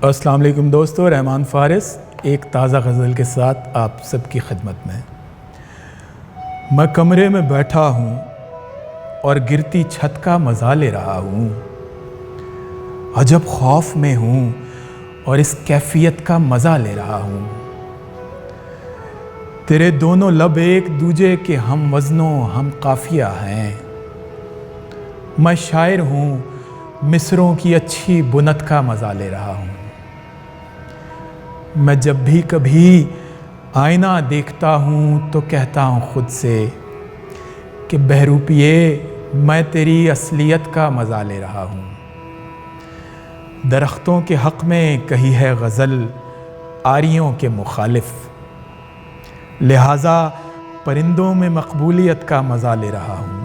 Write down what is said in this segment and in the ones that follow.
السلام علیکم دوستو، رحمان فارس ایک تازہ غزل کے ساتھ آپ سب کی خدمت میں۔ میں کمرے میں بیٹھا ہوں اور گرتی چھت کا مزہ لے رہا ہوں، عجب خوف میں ہوں اور اس کیفیت کا مزہ لے رہا ہوں۔ تیرے دونوں لب ایک دوجے کے ہم وزنوں ہم قافیہ ہیں۔ میں شاعر ہوں، مصروں کی اچھی بنت کا مزہ لے رہا ہوں۔ میں جب بھی کبھی آئینہ دیکھتا ہوں تو کہتا ہوں خود سے کہ بہروپیے میں تیری اصلیت کا مزہ لے رہا ہوں۔ درختوں کے حق میں کہی ہے غزل آریوں کے مخالف، لہٰذا پرندوں میں مقبولیت کا مزہ لے رہا ہوں۔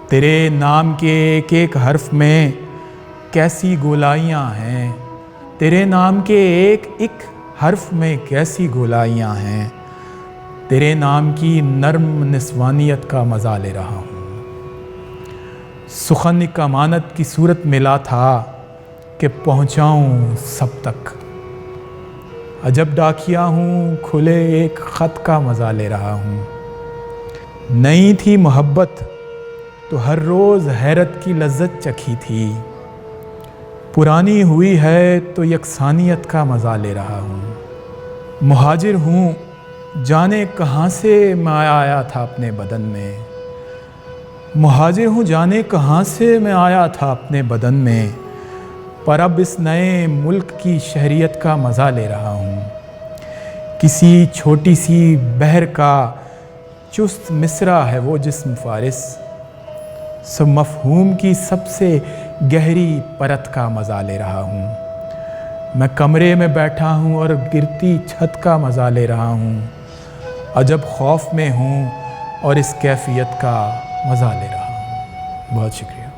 تیرے نام کے ایک ایک حرف میں کیسی گولائیاں ہیں، تیرے نام کے ایک ایک حرف میں کیسی گولائیاں ہیں، تیرے نام کی نرم نسوانیت کا مزہ لے رہا ہوں۔ سخن ایک امانت کی صورت ملا تھا کہ پہنچاؤں سب تک، عجب ڈاکیا ہوں کھلے ایک خط کا مزہ لے رہا ہوں۔ نئی تھی محبت تو ہر روز حیرت کی لذت چکھی تھی، پرانی ہوئی ہے تو یکسانیت کا مزہ لے رہا ہوں۔ مہاجر ہوں جانے کہاں سے میں آیا تھا اپنے بدن میں، مہاجر ہوں جانے کہاں سے میں آیا تھا اپنے بدن میں، پر اب اس نئے ملک کی شہریت کا مزہ لے رہا ہوں۔ کسی چھوٹی سی بحر کا چست مصرع ہے وہ جسم فارس، سب مفہوم کی سب سے گہری پرت کا مزہ لے رہا ہوں۔ میں کمرے میں بیٹھا ہوں اور گرتی چھت کا مزہ لے رہا ہوں، عجب خوف میں ہوں اور اس کیفیت کا مزہ لے رہا ہوں۔ بہت شکریہ۔